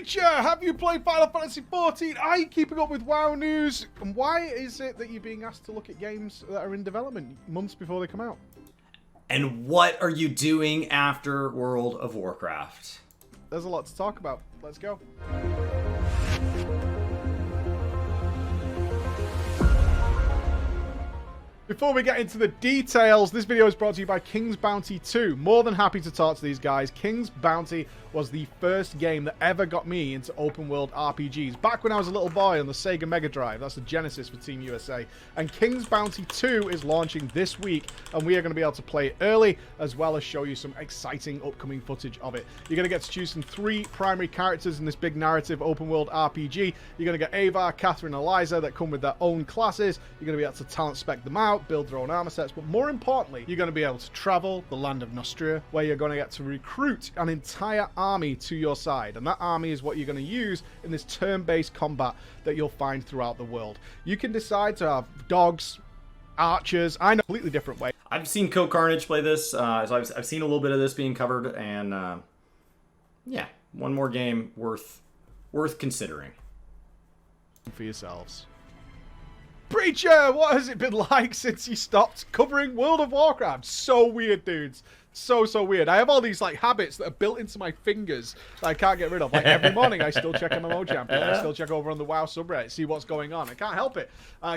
Preacher, have you played Final Fantasy XIV? Are you keeping up with WoW news? And why is it that you're being asked to look at games that are in development months before they come out? And what are you doing after World of Warcraft? There's a lot to talk about. Let's go. Before we get into the details, this video is brought to you by King's Bounty 2. More than happy to talk to these guys. King's Bounty was the first game that ever got me into open world RPGs. Back when I was a little boy on the Sega Mega Drive. That's the Genesis for Team USA. And King's Bounty 2 is launching this week, and we are going to be able to play it early, as well as show you some exciting upcoming footage of it. You're going to get to choose from 3 primary characters in this big narrative open world RPG. You're going to get Ava, Catherine, and Eliza that come with their own classes. You're going to be able to talent spec them out, build their own armor sets, but more importantly, you're going to be able to travel the land of Nostria, where you're going to get to recruit an entire army to your side, and that army is what you're going to use in this turn-based combat that you'll find throughout the world. You can decide to have dogs, archers. I know a completely different way. I've seen Co-Carnage play this, so I've seen a little bit of this being covered, and yeah, one more game worth considering For yourselves. Preacher, what has it been like since you stopped covering World of Warcraft? So weird, dudes. So weird. I have all these like habits that are built into my fingers that I can't get rid of. Like every morning I still check MMO Champion. I still check over on the WoW subreddit, see what's going on. I can't help it.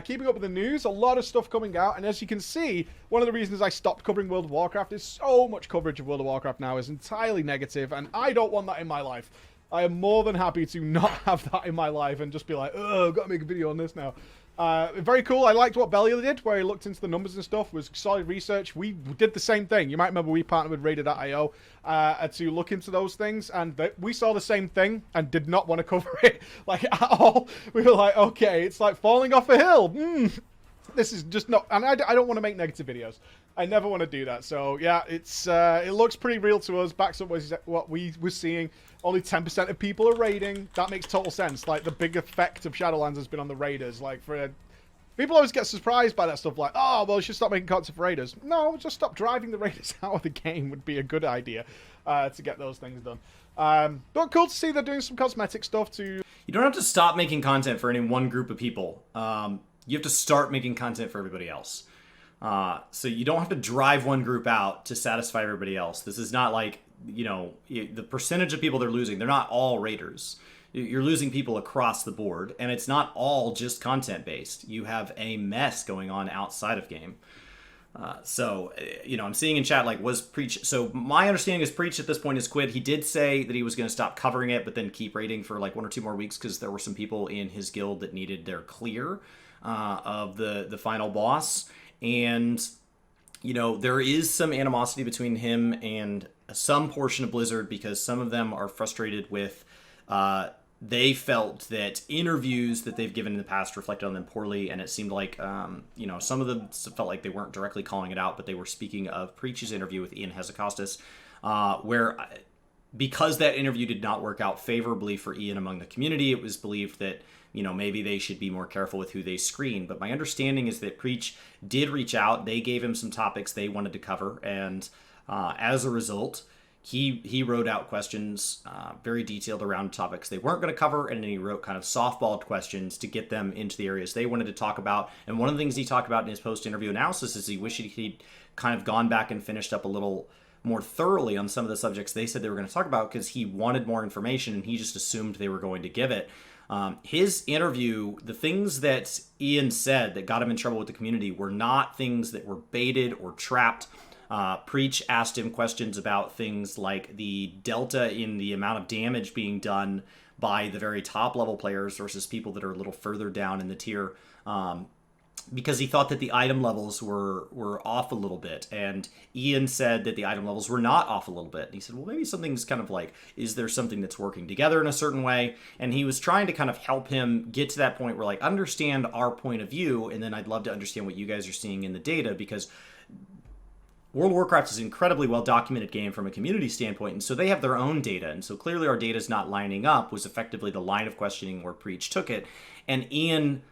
Keeping up with the news, a lot of stuff coming out. And as you can see, one of the reasons I stopped covering World of Warcraft is so much coverage of World of Warcraft now is entirely negative, and I don't want that in my life. I am more than happy to not have that in my life and just be like, oh, I've got to make a video on this now. Very cool. I liked what Belia did, where he looked into the numbers and stuff. Was solid research. We did the same thing. You might remember we partnered with Rated.io to look into those things, and we saw the same thing and did not want to cover it like at all. We were like, okay, it's like falling off a hill. This is just not, and I don't want to make negative videos. I never want to do that. So yeah, it looks pretty real to us. Backs up what we were seeing. Only 10% of people are raiding. That makes total sense. Like the big effect of Shadowlands has been on the raiders. Like people always get surprised by that stuff. Like, oh well, you should stop making content for raiders. No, just stop driving the raiders out of the game would be a good idea to get those things done. But cool to see they're doing some cosmetic stuff too. You don't have to stop making content for any one group of people. You have to start making content for everybody else. So you don't have to drive one group out to satisfy everybody else. This is not like, you know, the percentage of people they're losing. They're not all raiders. You're losing people across the board, and it's not all just content based. You have a mess going on outside of game. So, you know, I'm seeing in chat, like, was Preach... So my understanding is Preach at this point is quit. He did say that he was going to stop covering it, but then keep raiding for like 1 or 2 more weeks because there were some people in his guild that needed their clear of the final boss. And, you know, there is some animosity between him and some portion of Blizzard because some of them are frustrated with... they felt that interviews that they've given in the past reflected on them poorly, and it seemed like, you know, some of them felt like they weren't directly calling it out, but they were speaking of Preach's interview with Ian Hesychostas, where because that interview did not work out favorably for Ian among the community, it was believed that, you know, maybe they should be more careful with who they screen. But my understanding is that Preach did reach out. They gave him some topics they wanted to cover, and as a result... He wrote out questions very detailed around topics they weren't going to cover, and then he wrote kind of softballed questions to get them into the areas they wanted to talk about. And one of the things he talked about in his post-interview analysis is he wished he'd kind of gone back and finished up a little more thoroughly on some of the subjects they said they were going to talk about because he wanted more information, and he just assumed they were going to give it. His interview, the things that Ian said that got him in trouble with the community were not things that were baited or trapped. Preach asked him questions about things like the delta in the amount of damage being done by the very top level players versus people that are a little further down in the tier, because he thought that the item levels were off a little bit, and Ian said that the item levels were not off a little bit. And he said, well, maybe something's kind of like, is there something that's working together in a certain way? And he was trying to kind of help him get to that point where, like, understand our point of view, and then I'd love to understand what you guys are seeing in the data, because World of Warcraft is an incredibly well-documented game from a community standpoint, and so they have their own data, and so clearly our data is not lining up, was effectively the line of questioning where Preach took it. And Ian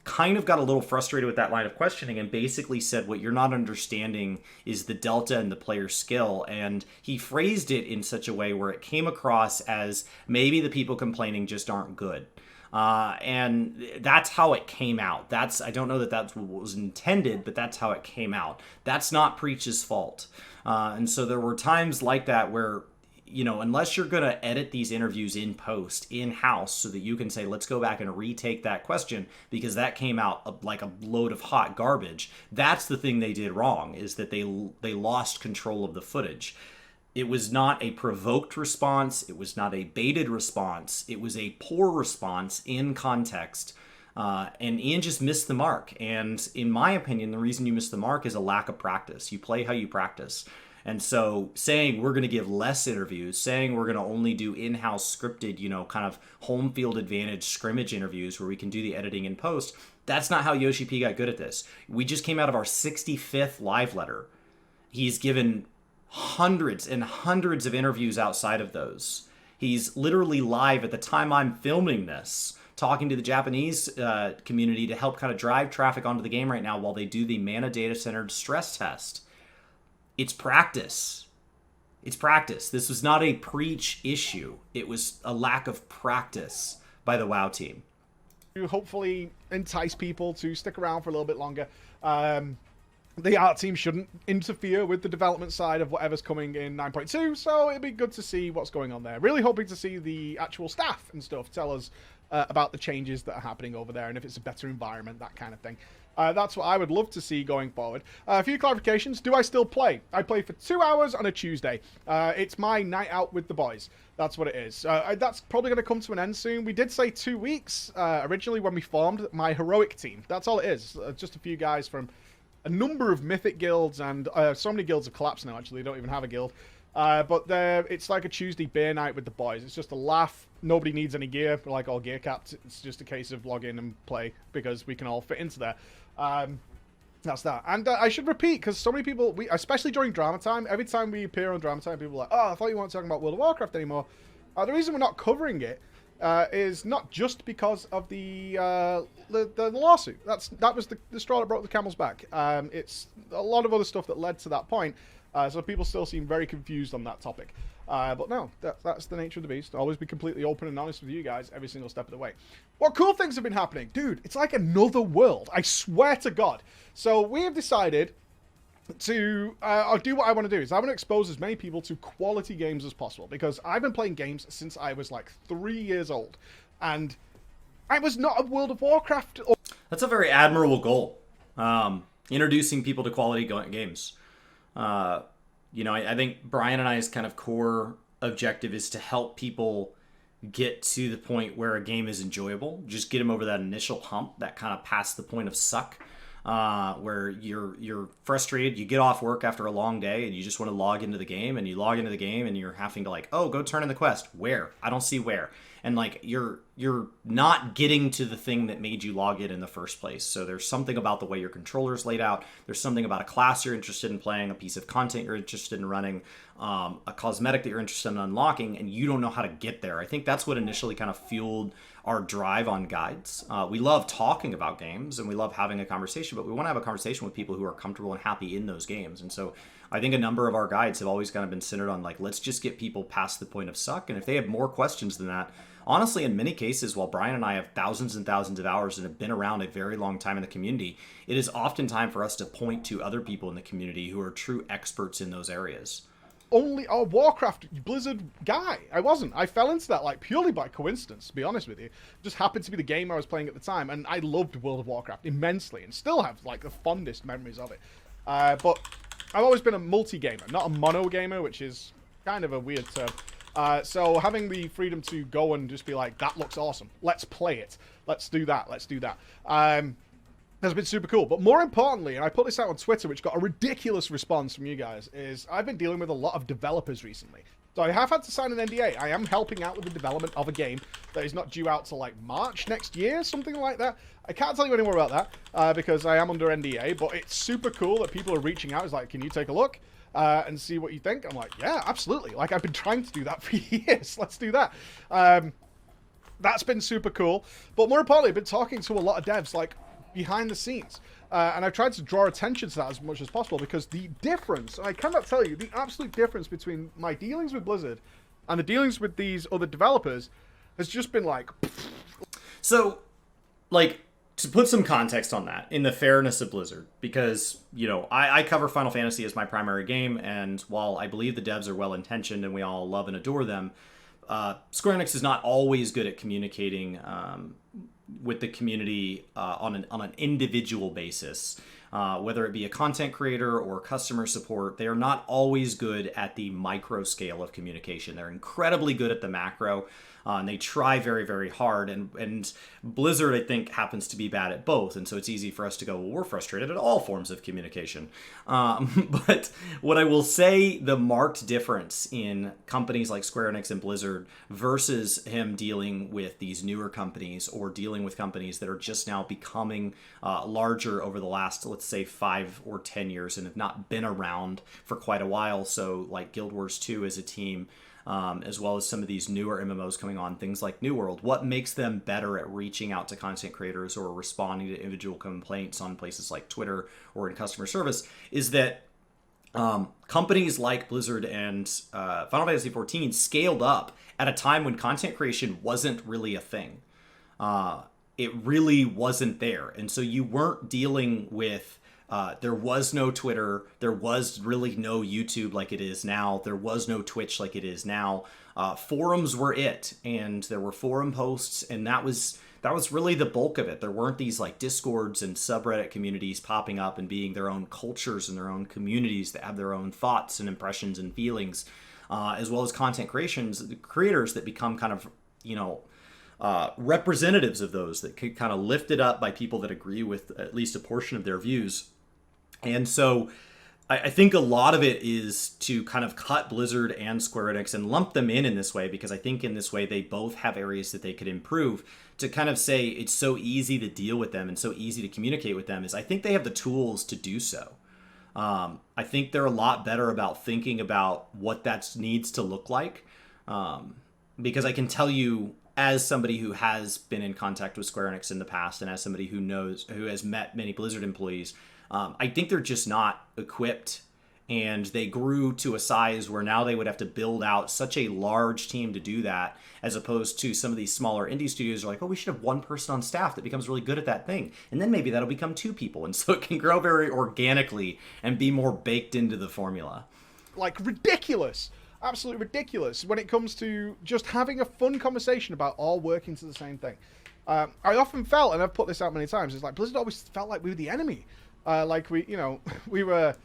kind of got a little frustrated with that line of questioning and basically said what you're not understanding is the delta in the player's skill. And he phrased it in such a way where it came across as maybe the people complaining just aren't good. And that's how it came out. I don't know that that's what was intended, but that's how it came out. That's not Preach's fault. And so there were times like that where, unless you're going to edit these interviews in post, in-house, so that you can say, let's go back and retake that question because that came out like a load of hot garbage. That's the thing they did wrong, is that they lost control of the footage. It was not a provoked response. It was not a baited response. It was a poor response in context. And Ian just missed the mark. And in my opinion, the reason you miss the mark is a lack of practice. You play how you practice. And so saying we're going to give less interviews, saying we're going to only do in-house scripted, kind of home field advantage scrimmage interviews where we can do the editing in post, that's not how Yoshi P got good at this. We just came out of our 65th live letter. He's given hundreds and hundreds of interviews outside of those. He's literally live at the time I'm filming this, talking to the Japanese community to help kind of drive traffic onto the game right now while they do the mana data centered stress test. It's practice. It's practice. This was not a Preach issue. It was a lack of practice by the WoW team. To hopefully entice people to stick around for a little bit longer. The art team shouldn't interfere with the development side of whatever's coming in 9.2, so it'd be good to see what's going on there. Really hoping to see the actual staff and stuff tell us about the changes that are happening over there and if it's a better environment, that kind of thing. That's what I would love to see going forward. A few clarifications. Do I still play? I play for 2 hours on a Tuesday. It's my night out with the boys. That's what it is. That's probably going to come to an end soon. We did say 2 weeks originally when we formed my heroic team. That's all it is. Just a few guys from a number of mythic guilds, and so many guilds have collapsed now, actually. They don't even have a guild. But it's like a Tuesday beer night with the boys. It's just a laugh. Nobody needs any gear. We're like all gear capped. It's just a case of log in and play because we can all fit into there. That's that. And I should repeat, because so many people, especially during drama time, every time we appear on drama time, people are like, oh, I thought you weren't talking about World of Warcraft anymore. The reason we're not covering it is not just because of the lawsuit. That was the straw that broke the camel's back. It's a lot of other stuff that led to that point. So people still seem very confused on that topic. But no, that's the nature of the beast. I'll always be completely open and honest with you guys every single step of the way. What cool things have been happening? Dude, it's like another world. I swear to God. So we have decided to I'll do what I want to do is I want to expose as many people to quality games as possible, because I've been playing games since I was like 3 years old, and I was not a World of Warcraft. That's a very admirable goal. Introducing people to quality games. I think Brian and I's kind of core objective is to help people get to the point where a game is enjoyable. Just get them over that initial hump, that kind of past the point of suck. Where you're frustrated, you get off work after a long day and you just want to log into the game, and you log into the game and you're having to like, oh, go turn in the quest. Where? I don't see where. And like you're not getting to the thing that made you log in the first place. So there's something about the way your controller's laid out. There's something about a class you're interested in playing, a piece of content you're interested in running, a cosmetic that you're interested in unlocking, and you don't know how to get there. I think that's what initially kind of fueled our drive on guides. We love talking about games and we love having a conversation, but we want to have a conversation with people who are comfortable and happy in those games. And so I think a number of our guides have always kind of been centered on like, let's just get people past the point of suck. And if they have more questions than that, honestly, in many cases, while Brian and I have thousands and thousands of hours and have been around a very long time in the community, it is often time for us to point to other people in the community who are true experts in those areas. Only a Warcraft Blizzard guy. I wasn't. I fell into that like purely by coincidence, to be honest with you. It just happened to be the game I was playing at the time, and I loved World of Warcraft immensely and still have like the fondest memories of it. But I've always been a multi-gamer, not a mono gamer, which is kind of a weird term. So having the freedom to go and just be like, that looks awesome, let's play it, let's do that, has been super cool. But more importantly, and I put this out on Twitter, which got a ridiculous response from you guys, is I've been dealing with a lot of developers recently. So I have had to sign an NDA. I am helping out with the development of a game that is not due out till like March next year, something like that. I can't tell you any more about that because I am under NDA, but it's super cool that people are reaching out. It's like, can you take a look and see what you think? I'm like, yeah, absolutely. Like, I've been trying to do that for years. Let's do that. That's been super cool. But more importantly, I've been talking to a lot of devs like, behind the scenes. And I've tried to draw attention to that as much as possible, because the difference, I cannot tell you, the absolute difference between my dealings with Blizzard and the dealings with these other developers has just been like... So, like, to put some context on that, in the fairness of Blizzard, because, you know, I cover Final Fantasy as my primary game, and while I believe the devs are well-intentioned and we all love and adore them, Square Enix is not always good at communicating with the community on an individual basis. Whether it be a content creator or customer support, they are not always good at the micro scale of communication. They're incredibly good at the macro, and they try very, very hard. And Blizzard, I think, happens to be bad at both. And so it's easy for us to go, well, we're frustrated at all forms of communication. But what I will say, the marked difference in companies like Square Enix and Blizzard versus him dealing with these newer companies, or dealing with companies that are just now becoming larger over the last, let's say, 5 or 10 years and have not been around for quite a while. So like Guild Wars 2 as a team, as well as some of these newer MMOs coming on, things like New World. What makes them better at reaching out to content creators or responding to individual complaints on places like Twitter or in customer service is that companies like Blizzard and Final Fantasy XIV scaled up at a time when content creation wasn't really a thing. It really wasn't there. And so you weren't dealing with... there was no Twitter. There was really no YouTube like it is now. There was no Twitch like it is now. Forums were it, and there were forum posts, and that was really the bulk of it. There weren't these like Discords and subreddit communities popping up and being their own cultures and their own communities that have their own thoughts and impressions and feelings, as well as content creators that become kind of, you know, representatives of those that could kind of lifted up by people that agree with at least a portion of their views. And so I think a lot of it is to kind of cut Blizzard and Square Enix and lump them in this way, because I think in this way they both have areas that they could improve. To kind of say it's so easy to deal with them and so easy to communicate with them is I think they have the tools to do so. I think they're a lot better about thinking about what that needs to look like, because I can tell you, as somebody who has been in contact with Square Enix in the past, and as somebody who has met many Blizzard employees, I think they're just not equipped, and they grew to a size where now they would have to build out such a large team to do that, as opposed to some of these smaller indie studios are like, oh, we should have one person on staff that becomes really good at that thing, and then maybe that'll become 2 people, and so it can grow very organically and be more baked into the formula. Like, ridiculous. Absolutely ridiculous when it comes to just having a fun conversation about all working to the same thing. I often felt, and I've put this out many times, it's like Blizzard always felt like we were the enemy. Like we were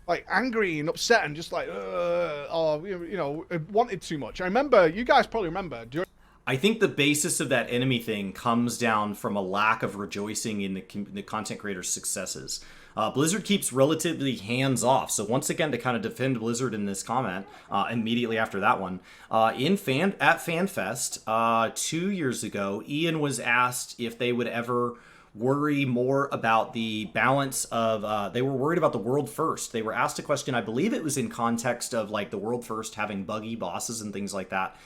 like angry and upset and just like, or wanted too much. I remember, you guys probably remember. I think the basis of that enemy thing comes down from a lack of rejoicing in the content creators' successes. Blizzard keeps relatively hands-off. So once again, to kind of defend Blizzard in this comment, immediately after that one, at FanFest 2 years ago, Ian was asked if they would ever worry more about the balance of, they were worried about the world first. They were asked a question, I believe it was in context of like the world first having buggy bosses and things like that.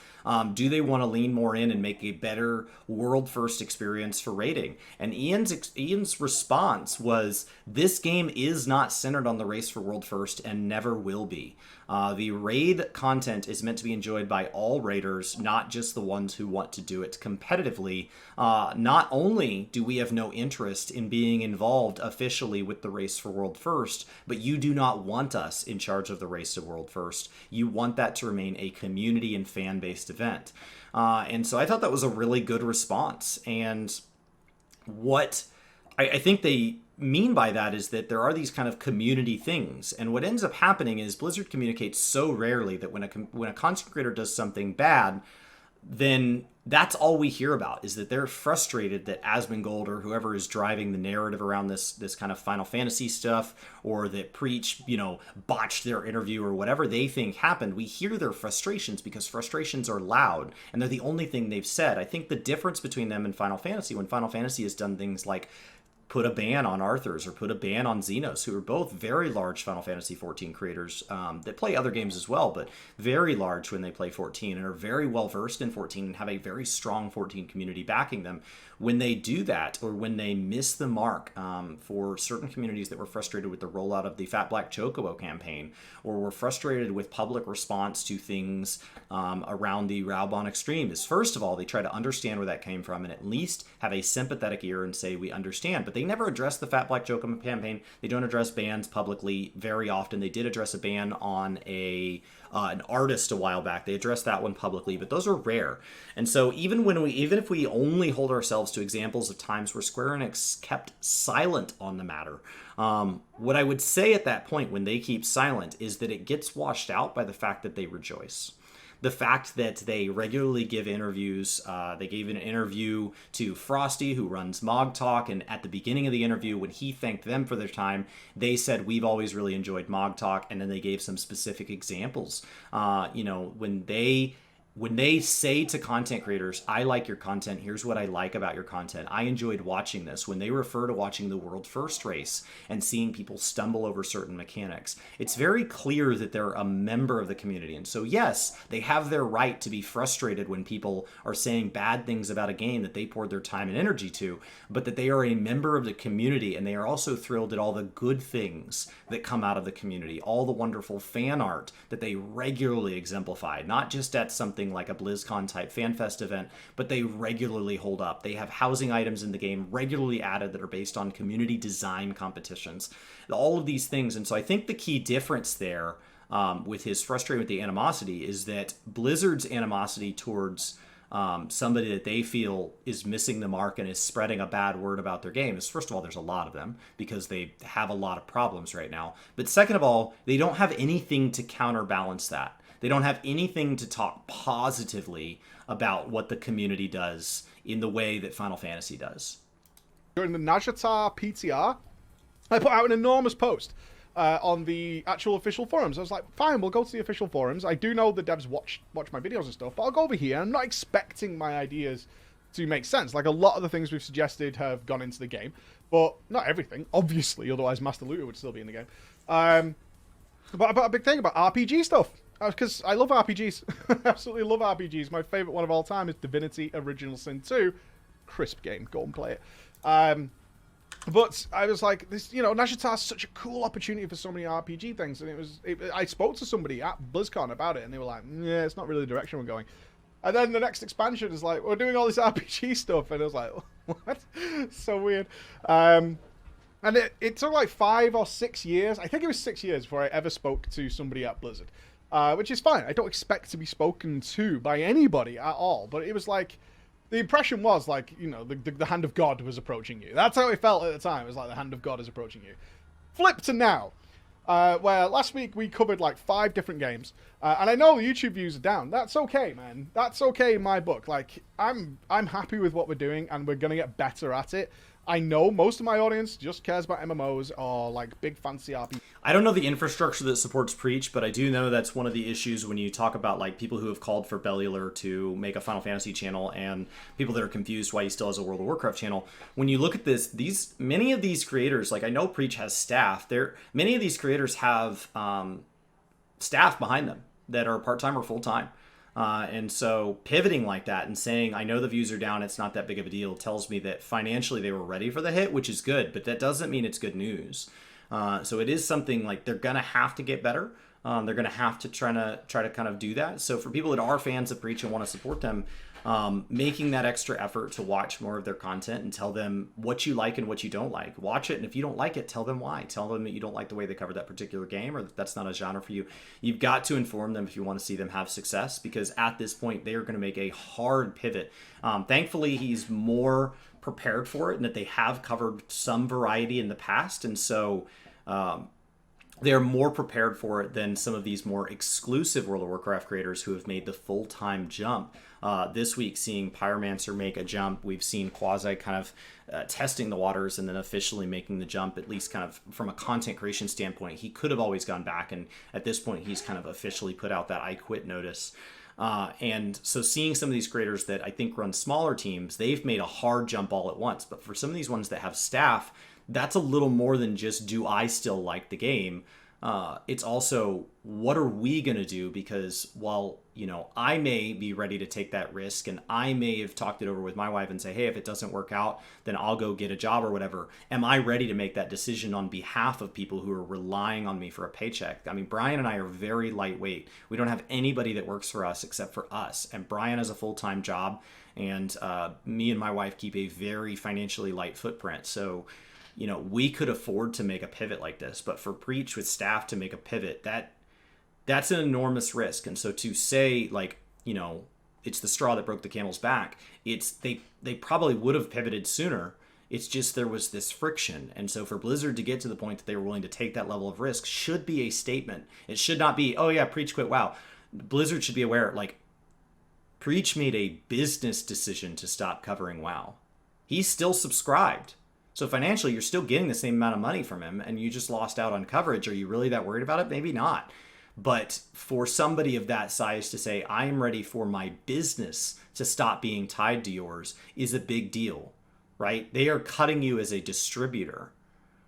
Do they want to lean more in and make a better world first experience for raiding? And Ian's response was, this game is not centered on the race for world first and never will be. The raid content is meant to be enjoyed by all raiders, not just the ones who want to do it competitively. Not only do we have no interest in being involved officially with the race for world first, but you do not want us in charge of the race to world first. You want that to remain a community and fan-based event. And so I thought that was a really good response. And what I think they mean by that is that there are these kind of community things, and what ends up happening is Blizzard communicates so rarely that when a content creator does something bad, then that's all we hear about, is that they're frustrated that Asmongold or whoever is driving the narrative around this kind of Final Fantasy stuff, or that Preach, botched their interview or whatever they think happened. We hear their frustrations because frustrations are loud, and they're the only thing they've said. I think the difference between them and Final Fantasy, when Final Fantasy has done things like put a ban on Arthur's or put a ban on Xenos, who are both very large Final Fantasy 14 creators that play other games as well, but very large when they play 14 and are very well versed in 14 and have a very strong 14 community backing them. When they do that, or when they miss the mark for certain communities that were frustrated with the rollout of the Fat Black Chocobo campaign, or were frustrated with public response to things around the Raubon Extreme, is first of all, they try to understand where that came from and at least have a sympathetic ear and say, we understand. But they never address the Fat Black Chocobo campaign. They don't address bans publicly very often. They did address a ban on an artist a while back. They addressed that one publicly, but those are rare. And so even if we only hold ourselves to examples of times where Square Enix kept silent on the matter, what I would say at that point when they keep silent is that it gets washed out by the fact that they rejoice. The fact that they regularly give interviews. They gave an interview to Frosty, who runs Mog Talk, and at the beginning of the interview, when he thanked them for their time, they said, we've always really enjoyed Mog Talk, and then they gave some specific examples. When they say to content creators, I like your content, here's what I like about your content, I enjoyed watching this, when they refer to watching the World First race and seeing people stumble over certain mechanics, it's very clear that they're a member of the community. And so yes, they have their right to be frustrated when people are saying bad things about a game that they poured their time and energy to, but that they are a member of the community, and they are also thrilled at all the good things that come out of the community, all the wonderful fan art that they regularly exemplify, not just at something like a BlizzCon type FanFest event, but they regularly hold up. They have housing items in the game regularly added that are based on community design competitions, all of these things. And so I think the key difference there with his frustrating with the animosity is that Blizzard's animosity towards somebody that they feel is missing the mark and is spreading a bad word about their game is, first of all, there's a lot of them because they have a lot of problems right now. But second of all, they don't have anything to counterbalance that. They don't have anything to talk positively about what the community does in the way that Final Fantasy does. During the Najata PTR, I put out an enormous post on the actual official forums. I was like, fine, we'll go to the official forums. I do know the devs watch my videos and stuff, but I'll go over here. I'm not expecting my ideas to make sense. Like, a lot of the things we've suggested have gone into the game, but not everything, obviously, otherwise Master Looter would still be in the game. But I put a big thing about RPG stuff, because I love RPGs. I absolutely love RPGs. My favorite one of all time is Divinity Original Sin 2. Crisp game. Go and play it. But I was like, this, Nashita is such a cool opportunity for so many RPG things. And I spoke to somebody at BlizzCon about it, and they were like, yeah, it's not really the direction we're going. And then the next expansion is like, we're doing all this RPG stuff. And I was like, what? So weird. And it took like 5 or 6 years. I think it was 6 years before I ever spoke to somebody at Blizzard. Which is fine. I don't expect to be spoken to by anybody at all. But it was like, the impression was like, the hand of God was approaching you. That's how it felt at the time. It was like the hand of God is approaching you. Flip to now, where last week we covered like 5 different games. And I know the YouTube views are down. That's okay, man. That's okay in my book. Like, I'm happy with what we're doing, and we're going to get better at it. I know most of my audience just cares about MMOs or like big fancy RPGs. I don't know the infrastructure that supports Preach, but I do know that's one of the issues when you talk about like people who have called for Bellular to make a Final Fantasy channel and people that are confused why he still has a World of Warcraft channel. When you look at this, many of these creators, like I know Preach has staff. Many of these creators have staff behind them that are part-time or full-time. And so pivoting like that and saying, I know the views are down, it's not that big of a deal, tells me that financially they were ready for the hit, which is good, but that doesn't mean it's good news. So it is something like they're going to have to get better. They're going to have to try to kind of do that. So for people that are fans of Preach and want to support them, making that extra effort to watch more of their content and tell them what you like and what you don't like. Watch it, and if you don't like it, tell them why. Tell them that you don't like the way they covered that particular game, or that that's not a genre for you. You've got to inform them if you want to see them have success, because at this point they are going to make a hard pivot. Thankfully, he's more prepared for it, and that they have covered some variety in the past, and so they're more prepared for it than some of these more exclusive World of Warcraft creators who have made the full-time jump. This week, seeing Pyromancer make a jump, we've seen Quasi kind of testing the waters and then officially making the jump, at least kind of from a content creation standpoint. He could have always gone back, and at this point, he's kind of officially put out that I quit notice. And so seeing some of these creators that I think run smaller teams, they've made a hard jump all at once. But for some of these ones that have staff, that's a little more than just, do I still like the game? It's also, what are we going to do? Because while, I may be ready to take that risk, and I may have talked it over with my wife and say, hey, if it doesn't work out, then I'll go get a job or whatever. Am I ready to make that decision on behalf of people who are relying on me for a paycheck? I mean, Brian and I are very lightweight. We don't have anybody that works for us except for us. And Brian has a full-time job, and me and my wife keep a very financially light footprint. So, we could afford to make a pivot like this, but for Preach with staff to make a pivot, that's an enormous risk. And so to say, like, it's the straw that broke the camel's back, they probably would have pivoted sooner. It's just there was this friction. And so for Blizzard to get to the point that they were willing to take that level of risk should be a statement. It should not be, oh yeah, Preach quit WoW. Blizzard should be aware, like, Preach made a business decision to stop covering WoW. He's still subscribed. So financially, you're still getting the same amount of money from him, and you just lost out on coverage. Are you really that worried about it? Maybe not. But for somebody of that size to say, I am ready for my business to stop being tied to yours, is a big deal, right? They are cutting you as a distributor.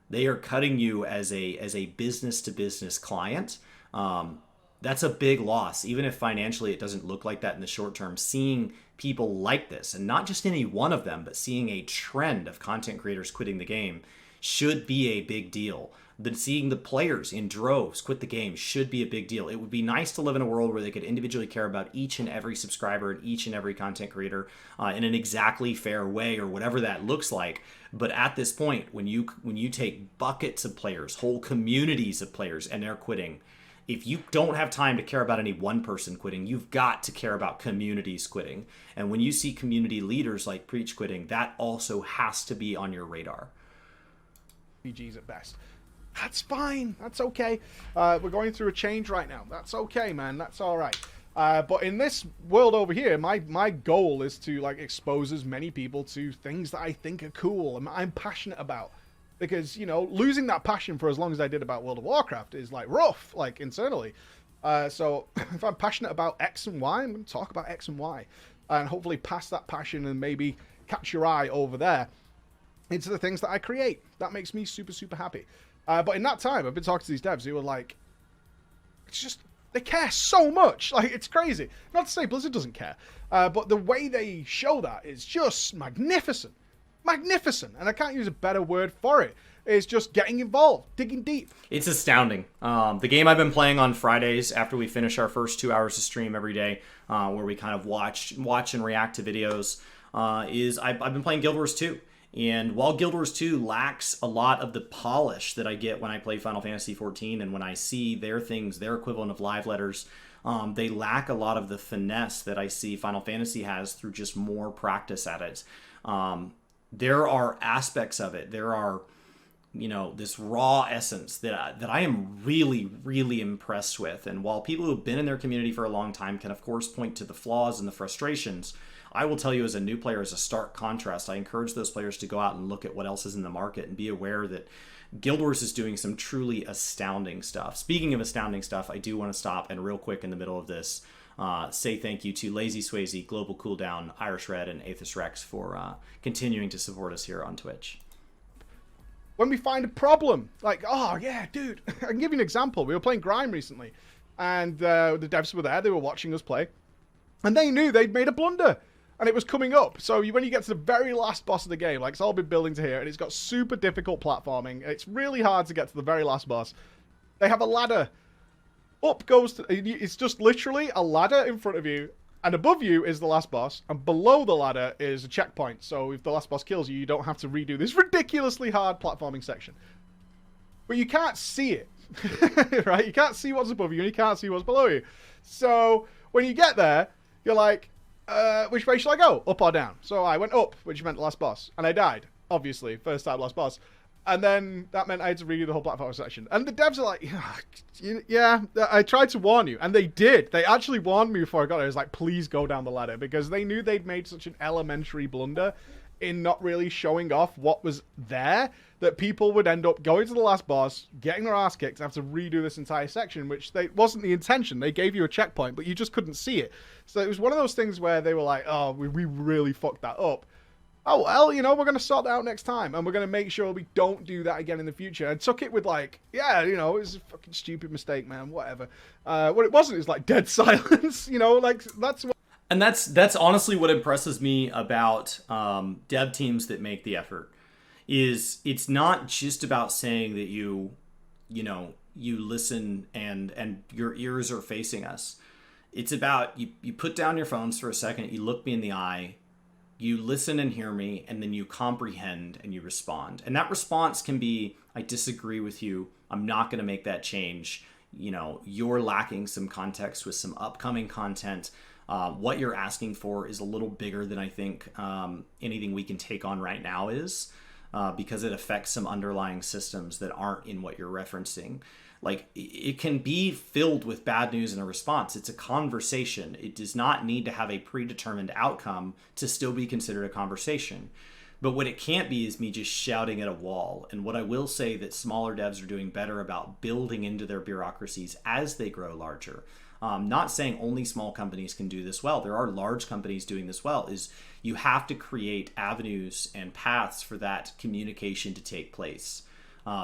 They are cutting you as a business-to-business client. That's a big loss. Even if financially it doesn't look like that in the short term, seeing people like this, and not just any one of them, but seeing a trend of content creators quitting the game should be a big deal. Then seeing the players in droves quit the game should be a big deal. It would be nice to live in a world where they could individually care about each and every subscriber and each and every content creator in an exactly fair way, or whatever that looks like. But at this point, when you take buckets of players, whole communities of players, and they're quitting, if you don't have time to care about any one person quitting, you've got to care about communities quitting. And when you see community leaders like Preach quitting, that also has to be on your radar. PGs at best. That's fine. That's okay. We're going through a change right now. That's okay, man. That's all right. But in this world over here, my goal is to, like, expose as many people to things that I think are cool and I'm passionate about. Because, losing that passion for as long as I did about World of Warcraft is, like, rough, like, internally. So if I'm passionate about X and Y, I'm going to talk about X and Y. And hopefully pass that passion and maybe catch your eye over there into the things that I create. That makes me super, super happy. But in that time, I've been talking to these devs who are like, it's just, they care so much. Like, it's crazy. Not to say Blizzard doesn't care, but the way they show that is just magnificent. Magnificent. And I can't use a better word for it. It's just getting involved, digging deep. It's astounding. The game I've been playing on Fridays after we finish our first 2 hours of stream every day, where we kind of watch and react to videos, is I've been playing Guild Wars 2. And while Guild Wars 2 lacks a lot of the polish that I get when I play Final Fantasy XIV, and when I see their things, their equivalent of live letters, they lack a lot of the finesse that I see Final Fantasy has through just more practice at it. There are aspects of it. There are, this raw essence that I am really, really impressed with. And while people who've been in their community for a long time can, of course, point to the flaws and the frustrations, I will tell you, as a new player, as a stark contrast, I encourage those players to go out and look at what else is in the market and be aware that Guild Wars is doing some truly astounding stuff. Speaking of astounding stuff, I do want to stop and real quick in the middle of this say thank you to Lazy Swayze, Global Cooldown, Irish Red, and Aethys Rex for continuing to support us here on Twitch. When we find a problem, like, oh yeah, dude, I can give you an example. We were playing Grime recently, and the devs were there. They were watching us play, and they knew they'd made a blunder. And it was coming up. So when you get to the very last boss of the game, like, it's all been building to here, and it's got super difficult platforming. It's really hard to get to the very last boss. They have a ladder. Up goes to... It's just literally a ladder in front of you, and above you is the last boss, and below the ladder is a checkpoint. So if the last boss kills you, you don't have to redo this ridiculously hard platforming section. But you can't see it, right? You can't see what's above you, and you can't see what's below you. So when you get there, you're like... which way shall I go? Up or down? So I went up, which meant the last boss. And I died, obviously. First time, last boss. And then that meant I had to redo the whole platform section. And the devs are like, yeah, I tried to warn you. And they did. They actually warned me before I got there. It was like, please go down the ladder. Because they knew they'd made such an elementary blunder. in not really showing off what was there, that people would end up going to the last boss, getting their ass kicked, and have to redo this entire section, which wasn't the intention. They gave you a checkpoint, but you just couldn't see it. So it was one of those things where they were like, oh, we really fucked that up. Oh, well, you know, we're going to sort that out next time, and we're going to make sure we don't do that again in the future. I took it with, like, yeah, you know, it was a fucking stupid mistake, man, whatever. What it wasn't is, like, dead silence, you know, like, that's what... And that's honestly what impresses me about dev teams that make the effort. Is it's not just about saying that you listen and your ears are facing us. It's about you put down your phones for a second, you look me in the eye, you listen and hear me, and then you comprehend and you respond. And that response can be, I disagree with you, I'm not going to make that change. You know, you're lacking some context with some upcoming content. What you're asking for is a little bigger than I think anything we can take on right now is, because it affects some underlying systems that aren't in what you're referencing. Like, it can be filled with bad news in a response. It's a conversation. It does not need to have a predetermined outcome to still be considered a conversation. But what it can't be is me just shouting at a wall. And what I will say that smaller devs are doing better about building into their bureaucracies as they grow larger. Not saying only small companies can do this well. There are large companies doing this well. Is you have to create avenues and paths for that communication to take place.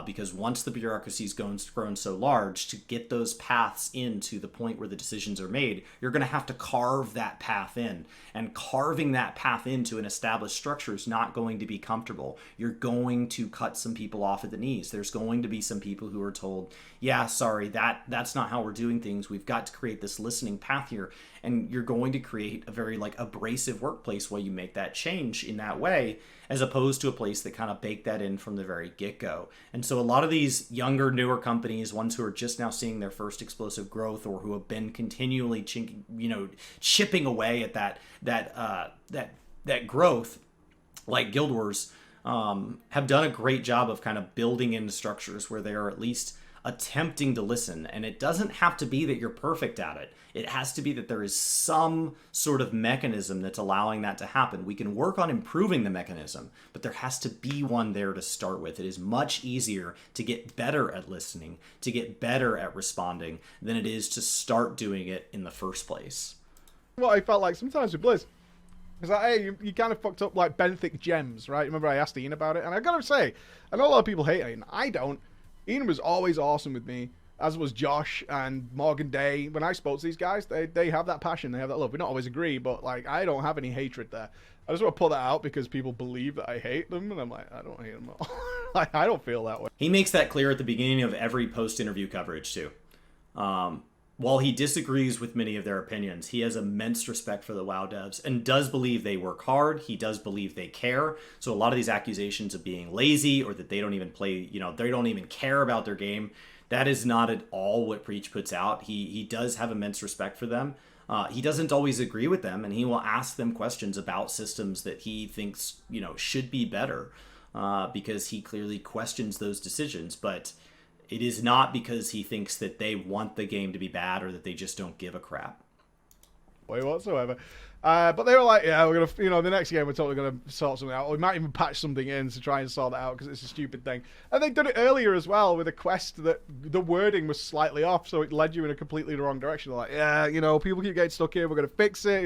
Because once the bureaucracy's grown so large, to get those paths into the point where the decisions are made, you're going to have to carve that path in. And carving that path into an established structure is not going to be comfortable. You're going to cut some people off at the knees. There's going to be some people who are told, yeah, sorry, that's not how we're doing things. We've got to create this listening path here. And you're going to create a very abrasive workplace while you make that change in that way, as opposed to a place that kind of baked that in from the very get-go. And so a lot of these younger, newer companies, ones who are just now seeing their first explosive growth, or who have been continually chipping away at that growth, like Guild Wars, have done a great job of kind of building in structures where they are at least attempting to listen. And it doesn't have to be that you're perfect at it. It has to be that there is some sort of mechanism that's allowing that to happen. We can work on improving the mechanism, but there has to be one there to start with. It is much easier to get better at listening, to get better at responding, than it is to start doing it in the first place. What I felt like sometimes with Blizz, it's like, hey, you kind of fucked up like benthic gems, right? Remember I asked Ian about it? And I gotta say, I know a lot of people hate Ian. I don't. Ian was always awesome with me, as was Josh and Morgan Day. When I spoke to these guys, they have that passion, they have that love. We don't always agree, but like, I don't have any hatred there. I just want to put that out because people believe that I hate them, and I'm like, I don't hate them at all. Like, I don't feel that way. He makes that clear at the beginning of every post-interview coverage too. While he disagrees with many of their opinions, he has immense respect for the WoW devs and does believe they work hard. He does believe they care. So a lot of these accusations of being lazy, or that they don't even play, they don't even care about their game, that is not at all what Preach puts out. He does have immense respect for them. He doesn't always agree with them, and he will ask them questions about systems that he thinks, should be better, because he clearly questions those decisions. But it is not because he thinks that they want the game to be bad or that they just don't give a crap. Way whatsoever. But they were like, yeah, we're going to, the next game we're totally going to sort something out. We might even patch something in to try and sort it out because it's a stupid thing. And they'd done it earlier as well with a quest that the wording was slightly off, so it led you in a completely wrong direction. They're like, yeah, people keep getting stuck here, we're going to fix it.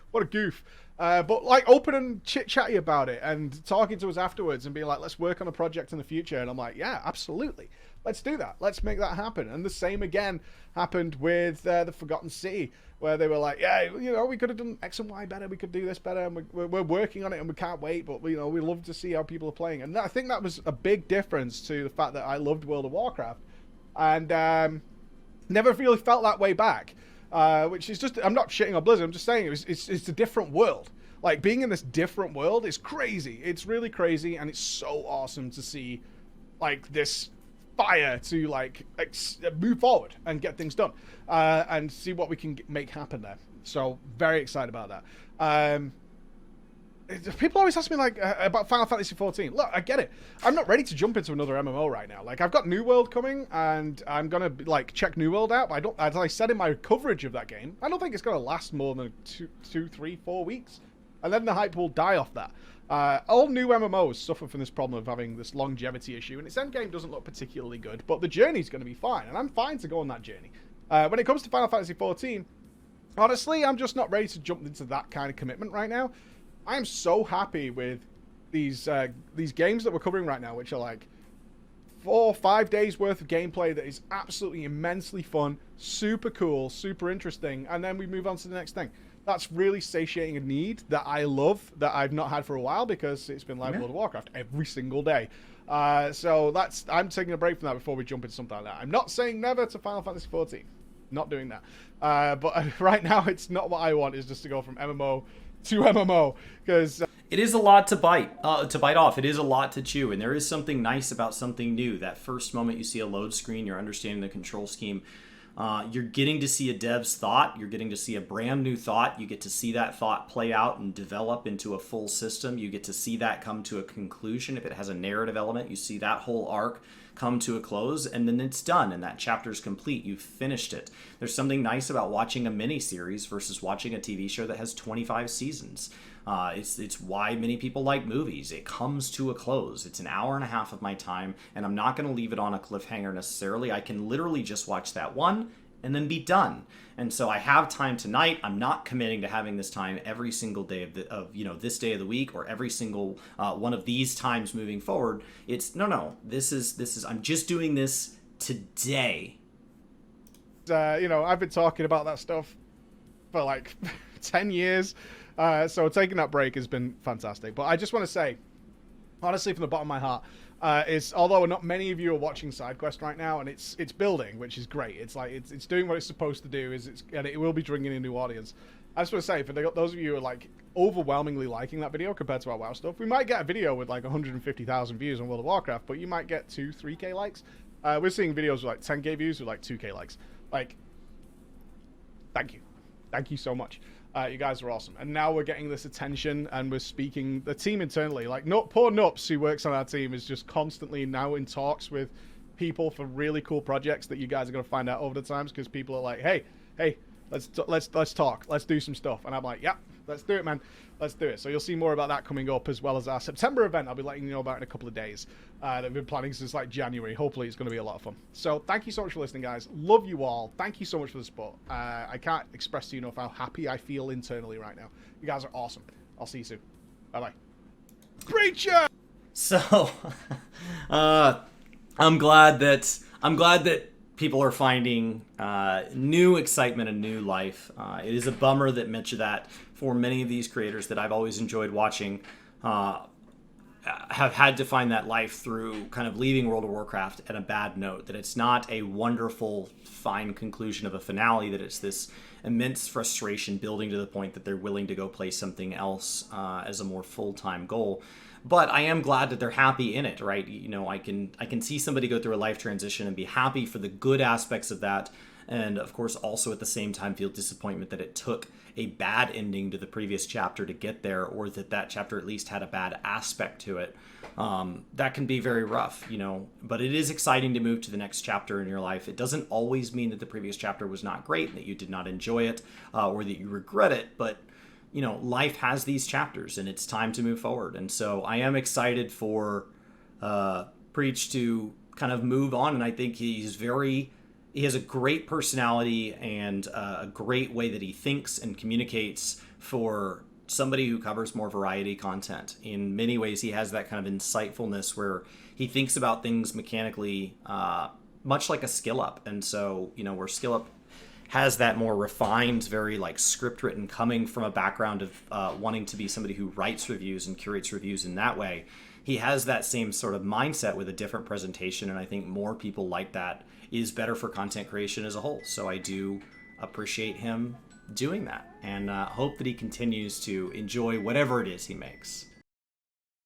What a goof. But like open and chit-chatty about it and talking to us afterwards and being like, let's work on a project in the future. And I'm like, yeah, absolutely. Let's do that. Let's make that happen. And the same again happened with the Forgotten City, where they were like, yeah, we could have done X and Y better. We could do this better. And we're working on it and we can't wait. But, we love to see how people are playing. And I think that was a big difference to the fact that I loved World of Warcraft. And never really felt that way back. Which is just, I'm not shitting on Blizzard, I'm just saying it's a different world. Like, being in this different world is crazy. It's really crazy, and it's so awesome to see, like, this fire to, like, move forward and get things done. And see what we can make happen there. So, very excited about that. People always ask me, like, about Final Fantasy XIV. Look, I get it. I'm not ready to jump into another MMO right now. Like, I've got New World coming, and I'm going to, like, check New World out. But I don't, as I said in my coverage of that game, I don't think it's going to last more than 2, 3, 4 weeks. and then the hype will die off that. All new MMOs suffer from this problem of having this longevity issue, and its endgame doesn't look particularly good, but the journey's going to be fine, and I'm fine to go on that journey. When it comes to Final Fantasy XIV, honestly, I'm just not ready to jump into that kind of commitment right now. I am so happy with these games that we're covering right now, which are like 4 or 5 days worth of gameplay that is absolutely immensely fun, super cool, super interesting, and then we move on to the next thing. That's really satiating a need that I love, that I've not had for a while because it's been like World of Warcraft every single day. So I'm taking a break from that before we jump into something like that. I'm not saying never to Final Fantasy XIV. Not doing that. But right now, it's not what I want, is just to go from MMO to MMO. Because it is a lot to bite off. It is a lot to chew, and there is something nice about something new. That first moment you see a load screen, you're understanding the control scheme. You're getting to see a dev's thought. You're getting to see a brand new thought. You get to see that thought play out and develop into a full system. You get to see that come to a conclusion. If it has a narrative element, you see that whole arc come to a close, and then it's done, and that chapter's complete. You've finished it. There's something nice about watching a mini-series versus watching a TV show that has 25 seasons. It's why many people like movies. It comes to a close. It's an hour and a half of my time, and I'm not going to leave it on a cliffhanger necessarily. I can literally just watch that one and then be done. And so I have time tonight. I'm not committing to having this time every single day of this day of the week, or every single one of these times moving forward. It's no. This is I'm just doing this today. I've been talking about that stuff for like 10 years. So taking that break has been fantastic. But I just want to say, honestly, from the bottom of my heart, is although not many of you are watching SideQuest right now, and it's building, which is great. It's like it's doing what it's supposed to do. And it will be bringing in a new audience. I just want to say, for those of you who are like overwhelmingly liking that video compared to our WoW stuff, we might get a video with like 150,000 views on World of Warcraft, but you might get 2-3K likes. We're seeing videos with like 10K views with like 2K likes. Like, thank you so much. You guys are awesome. And now we're getting this attention, and we're speaking, the team internally, like poor Nups, who works on our team, is just constantly now in talks with people for really cool projects that you guys are going to find out over the times, because people are like, hey, let's talk, let's do some stuff. And I'm like, yeah, let's do it, man. Let's do it. So you'll see more about that coming up, as well as our September event I'll be letting you know about in a couple of days, that we've been planning since like January. Hopefully it's going to be a lot of fun. So thank you so much for listening, guys. Love you all. Thank you so much for the support. I can't express to you enough how happy I feel internally right now. You guys are awesome. I'll see you soon. Bye-bye. Preacher! So, I'm glad that people are finding new excitement and new life. It is a bummer that much of that, for many of these creators that I've always enjoyed watching, have had to find that life through kind of leaving World of Warcraft at a bad note. That it's not a wonderful, fine conclusion of a finale, that it's this immense frustration building to the point that they're willing to go play something else as a more full-time goal. But I am glad that they're happy in it, right? I can see somebody go through a life transition and be happy for the good aspects of that, and of course also at the same time feel disappointment that it took a bad ending to the previous chapter to get there, or that chapter at least had a bad aspect to it. That can be very rough, but it is exciting to move to the next chapter in your life. It doesn't always mean that the previous chapter was not great, that you did not enjoy it, or that you regret it, but life has these chapters, and it's time to move forward. And so I am excited for Preach to kind of move on, and I think he has a great personality and a great way that he thinks and communicates for somebody who covers more variety content. In many ways, he has that kind of insightfulness where he thinks about things mechanically, much like a Skill Up. And so, where Skill Up has that more refined, very like script written, coming from a background of wanting to be somebody who writes reviews and curates reviews in that way. He has that same sort of mindset with a different presentation, and I think more people like that is better for content creation as a whole. So I do appreciate him doing that, and hope that he continues to enjoy whatever it is he makes.